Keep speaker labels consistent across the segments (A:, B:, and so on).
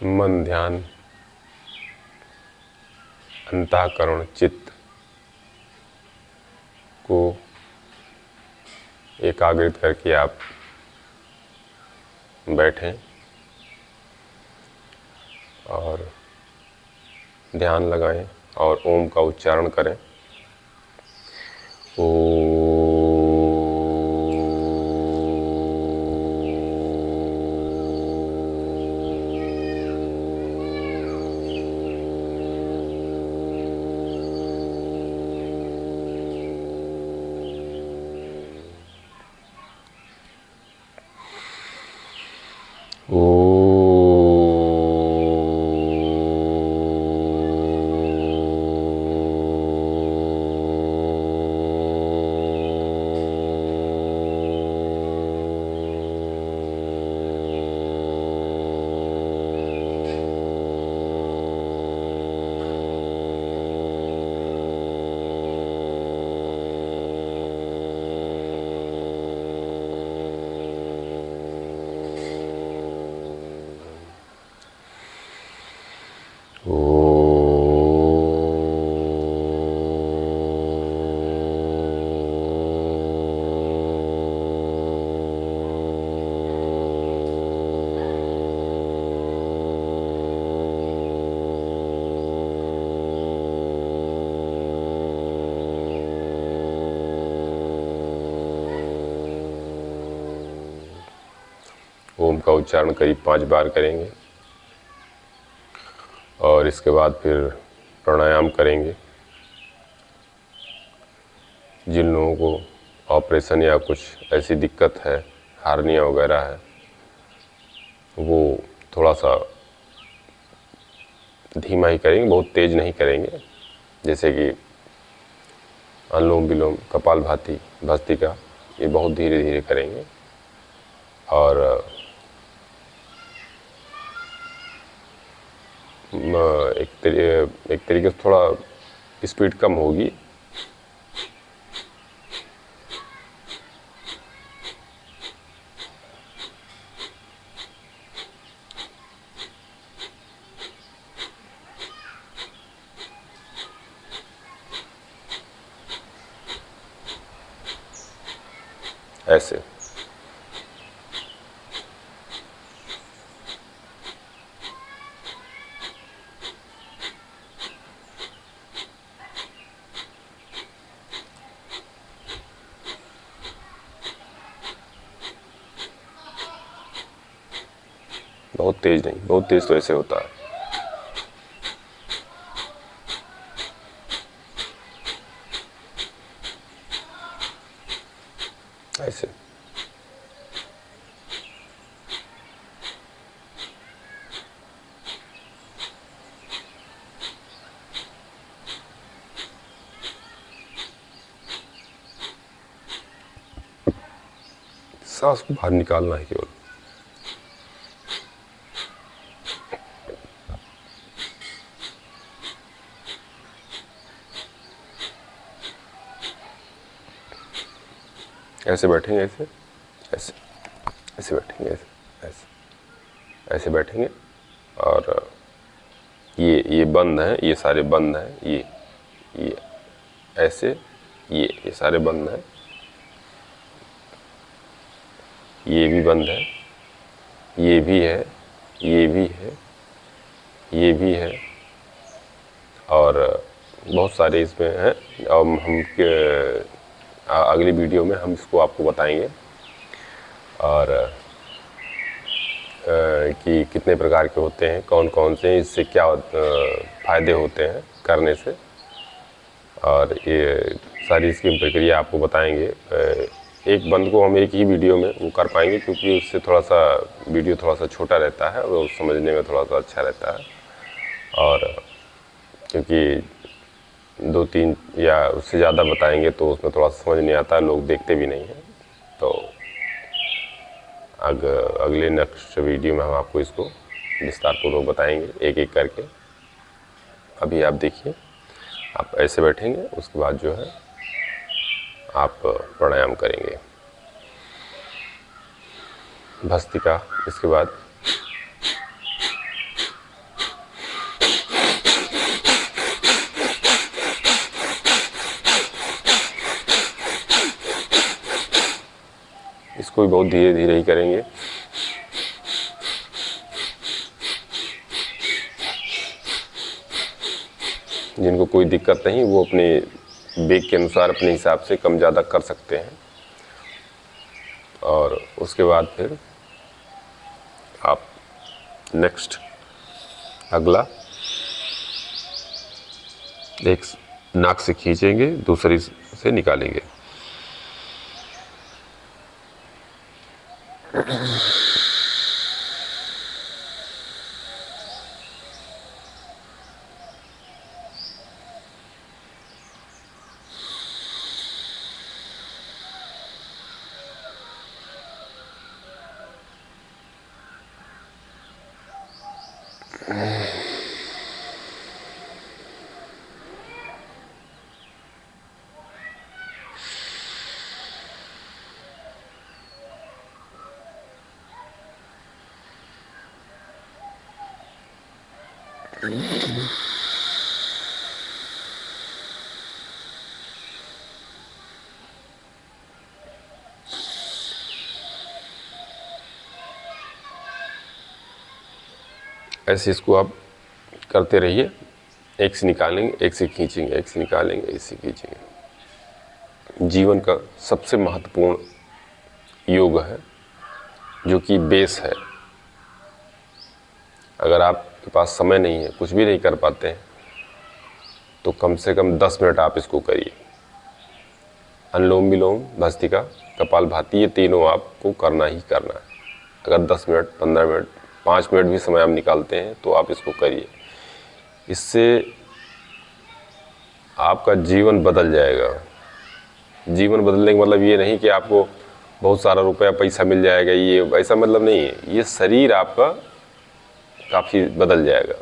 A: मन, ध्यान, अंतःकरण, चित्त को एकाग्रित करके आप बैठें और ध्यान लगाएं और ओम का उच्चारण करें। ओम का उच्चारण करीब 5 बार करेंगे और इसके बाद फिर प्राणायाम करेंगे। जिन लोगों को ऑपरेशन या कुछ ऐसी दिक्कत है, हार्निया वगैरह है, वो थोड़ा सा धीमा ही करेंगे, बहुत तेज नहीं करेंगे। जैसे कि अनुलोम विलोम, कपालभाति, भस्त्रिका, ये बहुत धीरे धीरे करेंगे। और एक तरीके से थोड़ा स्पीड कम होगी। ऐसे बहुत तेज नहीं, बहुत तेज तो ऐसे होता है। ऐसे सांस को बाहर निकालना है केवल। ऐसे बैठेंगे, ऐसे ऐसे ऐसे बैठेंगे, ऐसे ऐसे ऐसे बैठेंगे। और ये बंद है, ये सारे बंद हैं, ये ऐसे, ये सारे बंद हैं, ये भी बंद है, ये भी है, ये भी है, ये भी है, और बहुत सारे इसमें हैं। और हम अगली वीडियो में हम इसको आपको बताएंगे और कि कितने प्रकार के होते हैं, कौन कौन से, इससे क्या फ़ायदे होते हैं करने से, और ये सारी इसकी प्रक्रिया आपको बताएंगे। एक बंद को हम एक ही वीडियो में वो कर पाएंगे, क्योंकि उससे थोड़ा सा वीडियो थोड़ा सा छोटा रहता है, वो समझने में थोड़ा सा अच्छा रहता है। और क्योंकि 2-3 या उससे ज़्यादा बताएंगे तो उसमें थोड़ा सा समझ नहीं आता, लोग देखते भी नहीं हैं। तो अगले नेक्स्ट वीडियो में हम आपको इसको विस्तारपूर्वक बताएंगे एक एक करके। अभी आप देखिए, आप ऐसे बैठेंगे, उसके बाद जो है आप प्राणायाम करेंगे, भस्त्रिका। इसके बाद इसको भी बहुत धीरे धीरे ही करेंगे। जिनको कोई दिक्कत नहीं वो अपने वेग के अनुसार अपने हिसाब से कम ज़्यादा कर सकते हैं। और उसके बाद फिर आप नेक्स्ट अगला एक नाक से खींचेंगे, दूसरी से निकालेंगे। ऐसे इसको आप करते रहिए। एक से निकालेंगे, एक से खींचेंगे, एक से निकालेंगे, एक से खींचेंगे। जीवन का सबसे महत्वपूर्ण योग है जो कि बेस है। अगर आपके पास समय नहीं है, कुछ भी नहीं कर पाते हैं, तो कम से कम 10 मिनट आप इसको करिए। अनुलोम विलोम, भस्त्रिका, कपालभाति, ये तीनों आपको करना ही करना है। अगर 10 मिनट, 15 मिनट, 5 मिनट भी समय आप निकालते हैं तो आप इसको करिए। इससे आपका जीवन बदल जाएगा। जीवन बदलने का मतलब ये नहीं कि आपको बहुत सारा रुपया पैसा मिल जाएगा, ये ऐसा मतलब नहीं है। ये शरीर आपका काफ़ी बदल जाएगा,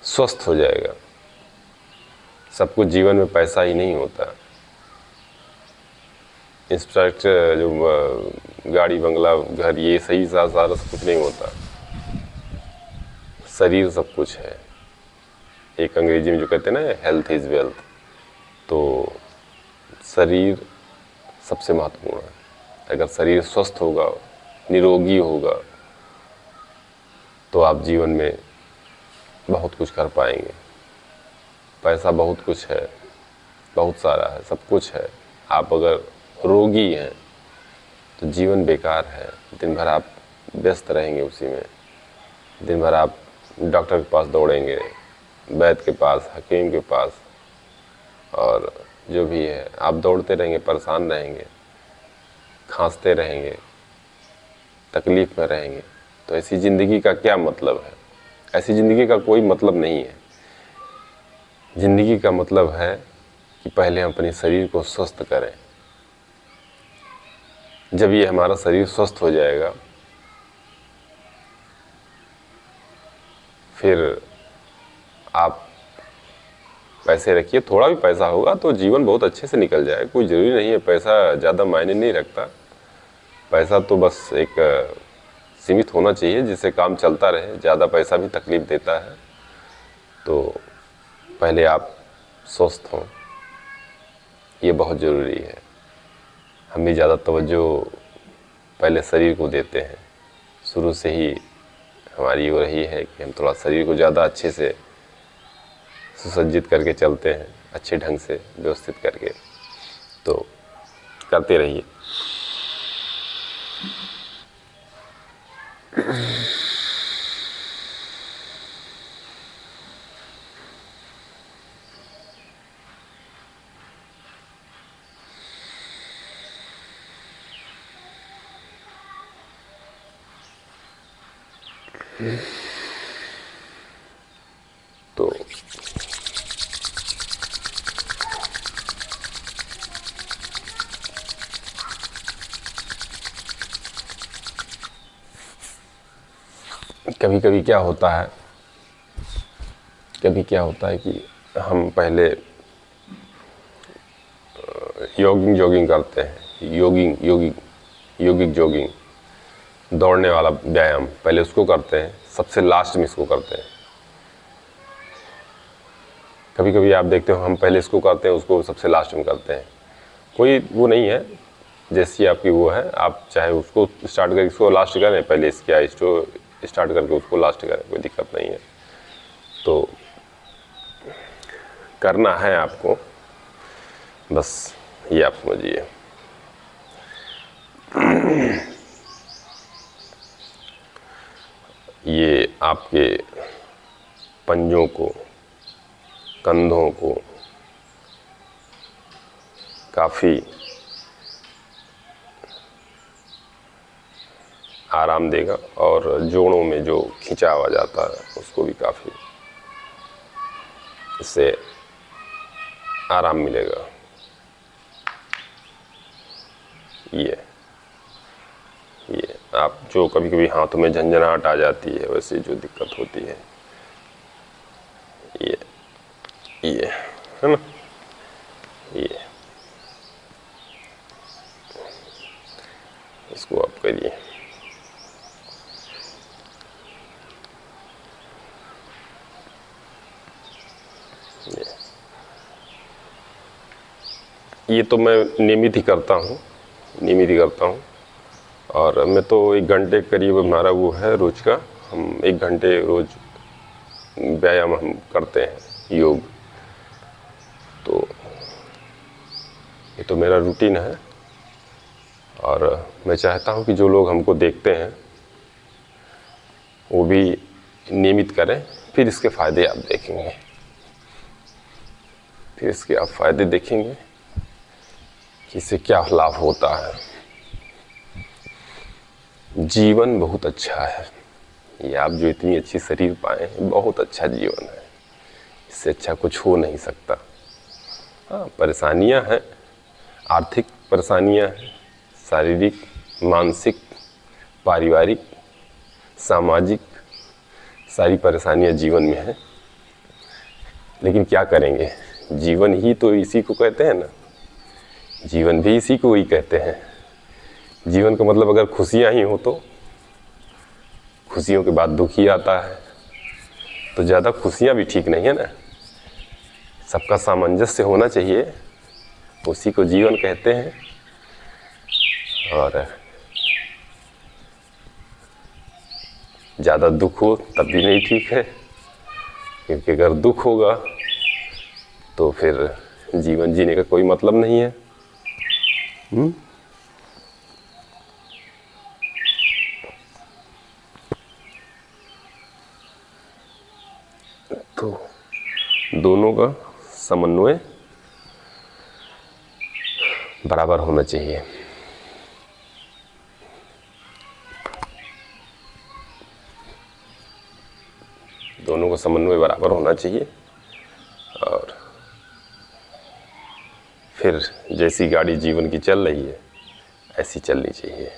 A: स्वस्थ हो जाएगा। सब कुछ जीवन में पैसा ही नहीं होता। इंफ्रास्ट्रक्चर जो गाड़ी बंगला घर ये सही सारा सब कुछ नहीं होता। शरीर सब कुछ है। एक अंग्रेजी में जो कहते हैं ना, हेल्थ इज़ वेल्थ, तो शरीर सबसे महत्वपूर्ण है। अगर शरीर स्वस्थ होगा, निरोगी होगा, तो आप जीवन में बहुत कुछ कर पाएंगे। पैसा बहुत कुछ है, बहुत सारा है, सब कुछ है। आप अगर रोगी हैं तो जीवन बेकार है। दिन भर आप व्यस्त रहेंगे उसी में। दिन भर आप डॉक्टर के पास दौड़ेंगे, वैद्य के पास, हकीम के पास, और जो भी है आप दौड़ते रहेंगे, परेशान रहेंगे, खांसते रहेंगे, तकलीफ़ में रहेंगे। तो ऐसी ज़िंदगी का क्या मतलब है? ऐसी ज़िंदगी का कोई मतलब नहीं है। ज़िंदगी का मतलब है कि पहले हम अपने शरीर को स्वस्थ करें। जब ये हमारा शरीर स्वस्थ हो जाएगा, फिर आप पैसे रखिए, थोड़ा भी पैसा होगा तो जीवन बहुत अच्छे से निकल जाए। कोई ज़रूरी नहीं है, पैसा ज़्यादा मायने नहीं रखता। पैसा तो बस एक सीमित होना चाहिए जिससे काम चलता रहे। ज़्यादा पैसा भी तकलीफ़ देता है। तो पहले आप स्वस्थ हों, ये बहुत ज़रूरी है। हम भी ज़्यादा तवज्जो पहले शरीर को देते हैं। शुरू से ही हमारी वो रही है कि हम थोड़ा शरीर को ज़्यादा अच्छे से सुसज्जित करके चलते हैं, अच्छे ढंग से व्यवस्थित करके। तो करते रहिए। तो कभी कभी क्या होता है, कि हम पहले जॉगिंग करते हैं। योगिक जॉगिंग, दौड़ने वाला व्यायाम, पहले उसको करते हैं, सबसे लास्ट में इसको करते हैं। कभी कभी आप देखते हो हम पहले इसको करते हैं, उसको सबसे लास्ट में करते हैं। कोई वो नहीं है, जैसी आपकी वो है, आप चाहे उसको स्टार्ट करके इसको लास्ट करें, पहले इसके आइस्टो स्टार्ट करके उसको लास्ट करें, कोई दिक्कत नहीं है। तो करना है आपको, बस ये आप समझिए। ये आपके पंजों को, कंधों को काफ़ी आराम देगा और जोड़ों में जो खिंचाव आ जाता है उसको भी काफ़ी इससे आराम मिलेगा। ये आप जो कभी कभी हाथों में झंझनाहट आ जाती है, वैसे जो दिक्कत होती है, ये है ना, ये इसको आप करिए। ये तो मैं नियमित ही करता हूँ, और मैं तो 1 घंटे करीब हमारा वो है रोज का, हम 1 घंटे रोज व्यायाम हम करते हैं, योग। तो ये तो मेरा रूटीन है, और मैं चाहता हूँ कि जो लोग हमको देखते हैं वो भी नियमित करें, फिर इसके फ़ायदे आप देखेंगे, फिर इसके आप फ़ायदे देखेंगे कि इससे क्या लाभ होता है। जीवन बहुत अच्छा है, ये आप जो इतनी अच्छी शरीर पाए हैं, बहुत अच्छा जीवन है, इससे अच्छा कुछ हो नहीं सकता। हाँ, परेशानियां हैं, आर्थिक परेशानियां हैं, शारीरिक, मानसिक, पारिवारिक, सामाजिक, सारी परेशानियां जीवन में हैं, लेकिन क्या करेंगे, जीवन ही तो इसी को कहते हैं ना, जीवन भी इसी को ही कहते हैं। जीवन का मतलब अगर खुशियां ही हो तो खुशियों के बाद दुख ही आता है, तो ज़्यादा खुशियां भी ठीक नहीं है ना, सबका सामंजस्य होना चाहिए, उसी को जीवन कहते हैं। और ज़्यादा दुख हो तब भी नहीं ठीक है, क्योंकि अगर दुख होगा तो फिर जीवन जीने का कोई मतलब नहीं है। तो दोनों का समन्वय बराबर होना चाहिए। दोनों का समन्वय बराबर होना चाहिए, और फिर जैसी गाड़ी जीवन की चल रही है ऐसी चलनी चाहिए,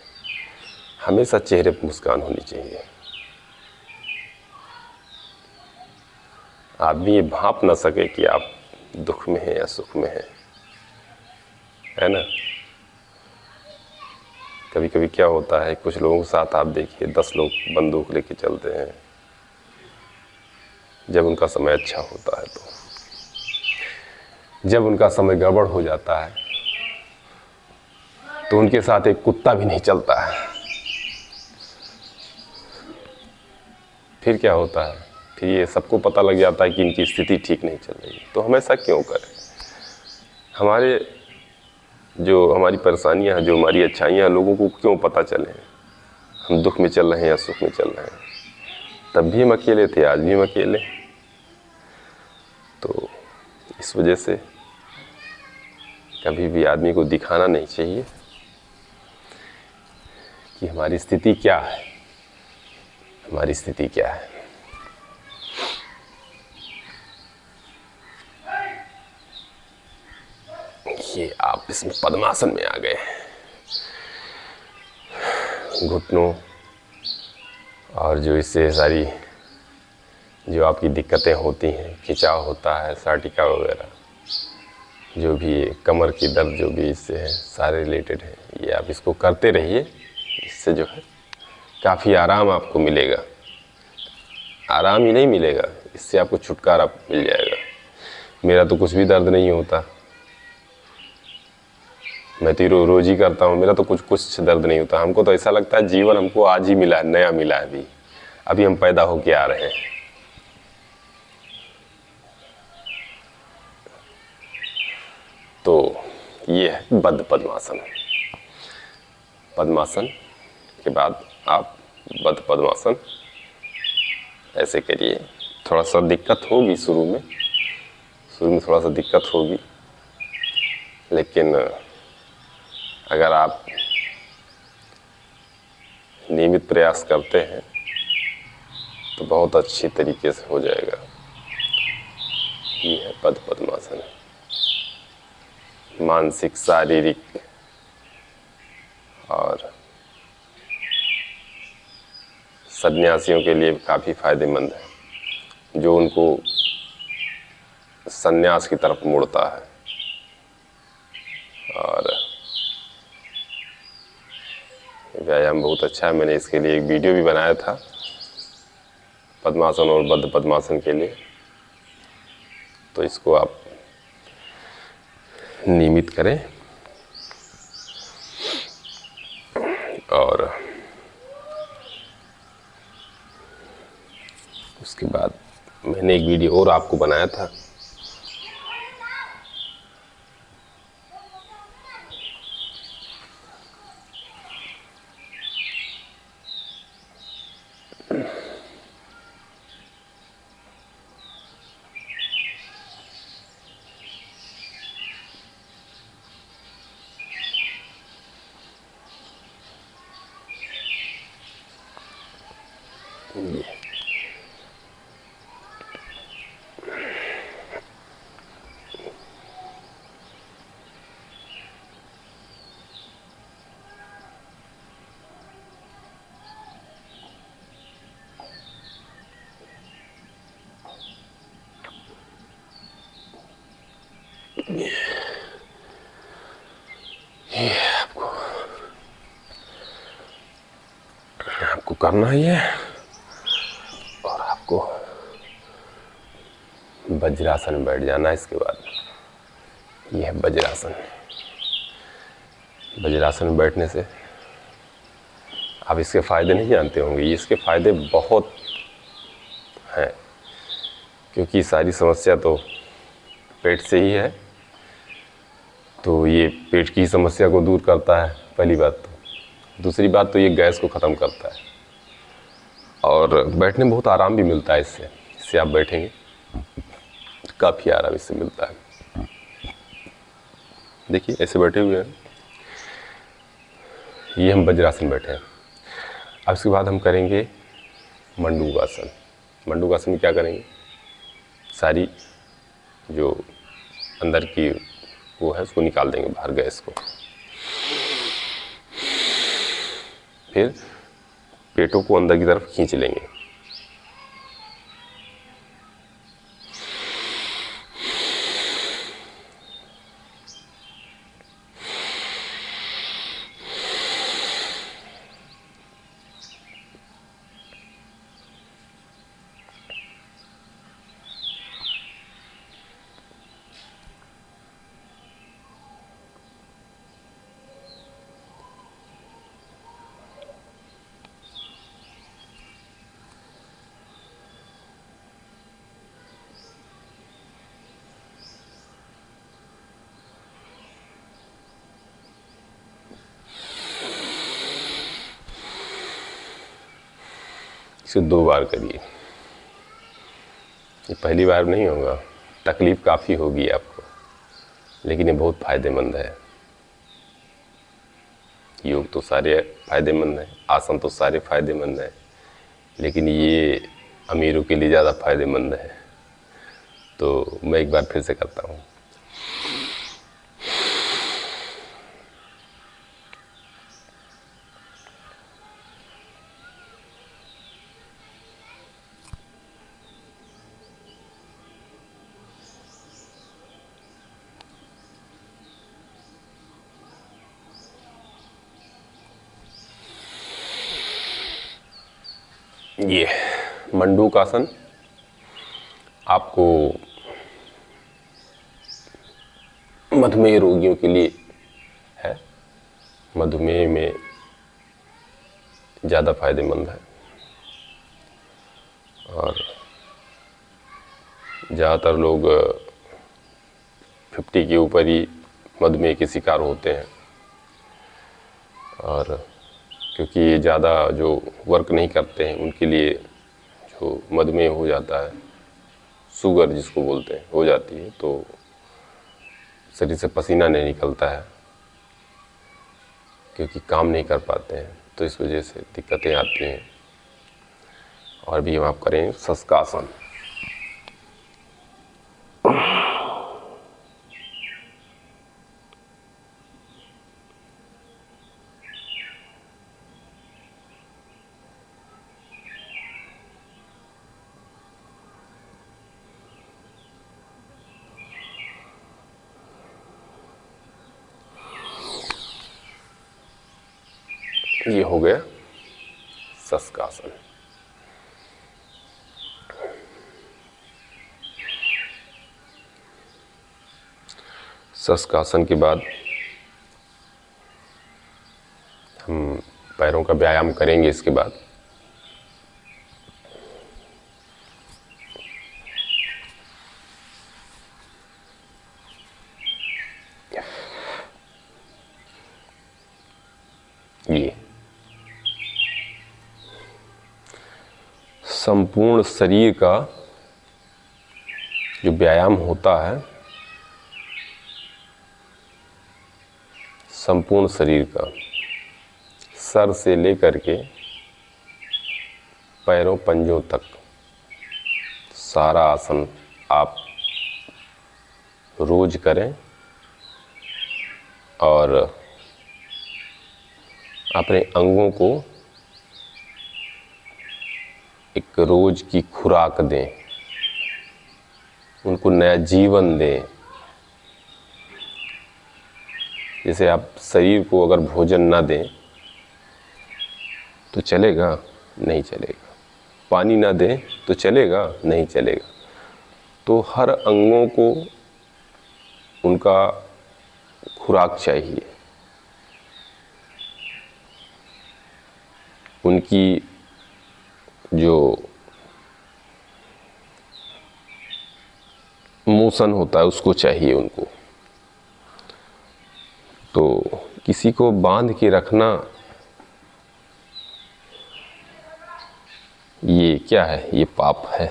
A: हमेशा चेहरे पर मुस्कान होनी चाहिए। आदमी ये भांप ना सके कि आप दुख में हैं या सुख में हैं, है ना। कभी कभी क्या होता है, कुछ लोगों के साथ आप देखिए 10 लोग बंदूक लेके चलते हैं, जब उनका समय अच्छा होता है, तो जब उनका समय गड़बड़ हो जाता है तो उनके साथ एक कुत्ता भी नहीं चलता है। फिर क्या होता है, फिर ये सबको पता लग जाता है कि इनकी स्थिति ठीक नहीं चल रही। तो हम ऐसा क्यों करें, हमारी परेशानियां हैं, जो हमारी अच्छाइयाँ लोगों को क्यों पता चले, हम दुख में चल रहे हैं या सुख में चल रहे हैं। तब भी हम अकेले थे, आज भी हम अकेले। तो इस वजह से कभी भी आदमी को दिखाना नहीं चाहिए कि हमारी स्थिति क्या है, हमारी स्थिति क्या है। ये आप इसमें पद्मासन में आ गए, घुटनों और जो इससे सारी जो आपकी दिक्कतें होती हैं, खिंचाव होता है, साटिका वगैरह, जो भी कमर की दर्द जो भी इससे है, सारे रिलेटेड है। ये आप इसको करते रहिए, इससे जो है काफ़ी आराम आपको मिलेगा। आराम ही नहीं मिलेगा, इससे आपको छुटकारा मिल जाएगा। मेरा तो कुछ भी दर्द नहीं होता, मैं तो रोज ही करता हूँ, मेरा तो कुछ कुछ दर्द नहीं होता। हमको तो ऐसा लगता है जीवन हमको आज ही मिला है, नया मिला है, अभी अभी हम पैदा होके आ रहे हैं। तो ये है बद्ध पद्मासन। पद्मासन के बाद आप बद्ध पद्मासन ऐसे करिए। थोड़ा सा दिक्कत होगी शुरू में थोड़ा सा दिक्कत होगी, लेकिन अगर आप नियमित प्रयास करते हैं तो बहुत अच्छी तरीके से हो जाएगा। ये है बद्ध पद्मासन। मानसिक, शारीरिक और सन्यासियों के लिए काफ़ी फायदेमंद है, जो उनको सन्यास की तरफ मुड़ता है। और व्यायाम बहुत अच्छा है। मैंने इसके लिए एक वीडियो भी बनाया था, पद्मासन और बद्ध पद्मासन के लिए। तो इसको आप नियमित करें। और उसके बाद मैंने एक वीडियो और आपको बनाया था, ये आपको करना ही है। और आपको वज्रासन में बैठ जाना है। इसके बाद ये है वज्रासन। वज्रासन में बैठने से आप इसके फ़ायदे नहीं जानते होंगे। ये इसके फ़ायदे बहुत हैं, क्योंकि सारी समस्या तो पेट से ही है। तो ये पेट की समस्या को दूर करता है, पहली बात तो। दूसरी बात तो ये गैस को ख़त्म करता है, और बैठने में बहुत आराम भी मिलता है इससे आप बैठेंगे काफ़ी आराम इससे मिलता है। देखिए ऐसे बैठे हुए हैं, ये हम वज्रासन बैठे हैं। अब इसके बाद हम करेंगे मंडूकासन। मंडूकासन में क्या करेंगे, सारी जो अंदर की वो है उसको निकाल देंगे बाहर, गैस को। फिर पेटों को अंदर की तरफ खींच लेंगे। इसे 2 बार करिए। ये पहली बार नहीं होगा, तकलीफ़ काफ़ी होगी आपको, लेकिन ये बहुत फ़ायदेमंद है। योग तो सारे फ़ायदेमंद हैं, आसन तो सारे फ़ायदेमंद हैं, लेकिन ये अमीरों के लिए ज़्यादा फ़ायदेमंद है। तो मैं एक बार फिर से करता हूँ। ये मंडूकासन आपको मधुमेह रोगियों के लिए है। मधुमेह में ज़्यादा फायदेमंद है और ज़्यादातर लोग 50 के ऊपर ही मधुमेह के शिकार होते हैं। और क्योंकि ये ज़्यादा जो वर्क नहीं करते हैं उनके लिए जो मधुमेह हो जाता है, शुगर जिसको बोलते हैं, हो जाती है, तो शरीर से पसीना नहीं निकलता है क्योंकि काम नहीं कर पाते हैं, तो इस वजह से दिक्कतें आती हैं। और भी हम आप करें शशकासन। ये हो गया शशकासन। शशकासन के बाद हम पैरों का व्यायाम करेंगे। इसके बाद ये संपूर्ण शरीर का जो व्यायाम होता है, संपूर्ण शरीर का, सर से लेकर के पैरों पंजों तक सारा आसन आप रोज करें और अपने अंगों को एक रोज की खुराक दें, उनको नया जीवन दें। जैसे आप शरीर को अगर भोजन ना दें तो चलेगा? नहीं चलेगा। पानी ना दें तो चलेगा? नहीं चलेगा। तो हर अंगों को उनका खुराक चाहिए, उनकी जो मोशन होता है उसको चाहिए उनको। तो किसी को बांध के रखना ये क्या है? ये पाप है।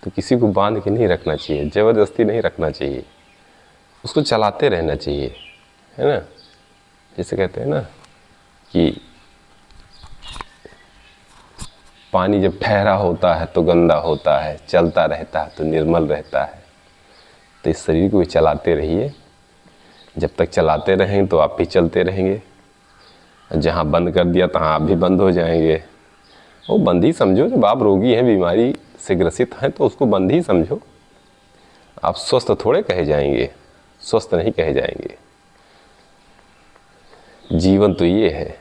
A: तो किसी को बांध के नहीं रखना चाहिए, ज़बरदस्ती नहीं रखना चाहिए, उसको चलाते रहना चाहिए, है ना। जैसे कहते हैं ना कि पानी जब ठहरा होता है तो गंदा होता है, चलता रहता है तो निर्मल रहता है। तो इस शरीर को भी चलाते रहिए। जब तक चलाते रहेंगे तो आप भी चलते रहेंगे। जहाँ बंद कर दिया तहाँ आप भी बंद हो जाएंगे। वो बंद ही समझो। जब आप रोगी हैं, बीमारी से ग्रसित हैं, तो उसको बंद ही समझो। आप स्वस्थ थोड़े कहे जाएंगे, स्वस्थ नहीं कहे जाएंगे। जीवन तो ये है।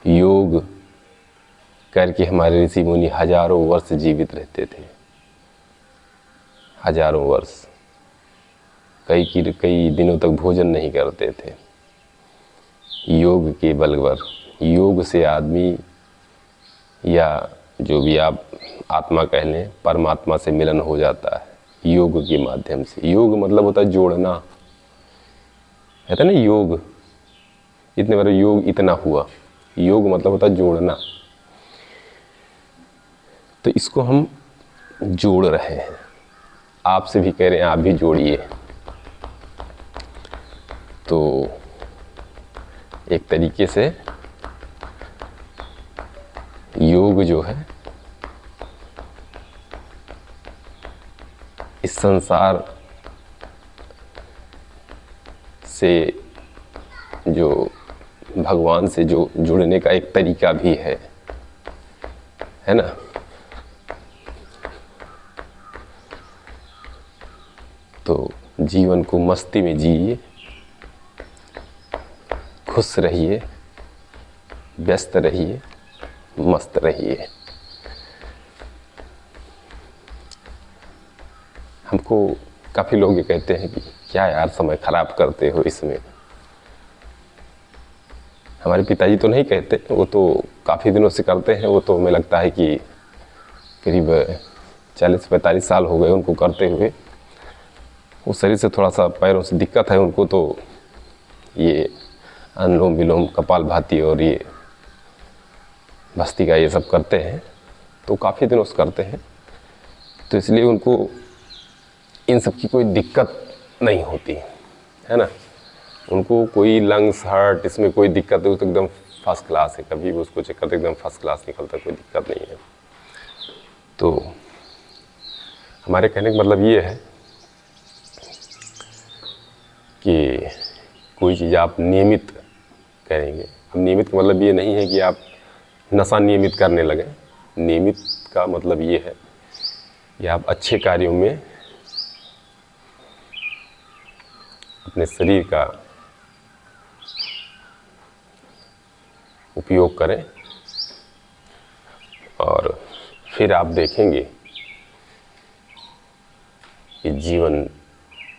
A: योग करके हमारे ऋषि मुनि हजारों वर्ष जीवित रहते थे, हजारों वर्ष। कई दिनों तक भोजन नहीं करते थे। योग के बल पर, योग से आदमी या जो भी आप आत्मा कह लें, परमात्मा से मिलन हो जाता है योग के माध्यम से। योग मतलब होता है जोड़ना। कहते हैं ना योग, इतने बार योग इतना हुआ। योग मतलब होता है जोड़ना। तो इसको हम जोड़ रहे हैं। आपसे भी कह रहे हैं आप भी जोड़िए। तो एक तरीके से योग जो है इस संसार से जो भगवान से जो जुड़ने का एक तरीका भी है ना। तो जीवन को मस्ती में जिए, खुश रहिए, व्यस्त रहिए, मस्त रहिए। हमको काफ़ी लोग ये कहते हैं कि क्या यार समय ख़राब करते हो इसमें। हमारे पिताजी तो नहीं कहते, वो तो काफ़ी दिनों से करते हैं। वो तो हमें लगता है कि करीब 40-45 साल हो गए उनको करते हुए। वो शरीर से थोड़ा सा पैरों से दिक्कत है उनको, तो ये अनुलोम विलोम, कपालभाति और ये भस्त्रिका ये सब करते हैं, तो काफ़ी दिनों से करते हैं। तो इसलिए उनको इन सब की कोई दिक्कत नहीं होती है ना। उनको कोई लंग्स, हार्ट, इसमें कोई दिक्कत नहीं, तो एकदम फर्स्ट क्लास है। कभी भी उसको चेक करते एकदम फर्स्ट क्लास निकलता, कोई दिक्कत नहीं है। तो हमारे कहने का मतलब ये है कि कोई चीज़ आप नियमित करेंगे। अब नियमित का मतलब ये नहीं है कि आप नशा नियमित करने लगें। नियमित का मतलब ये है कि आप अच्छे कार्यों में अपने शरीर का उपयोग करें, और फिर आप देखेंगे कि जीवन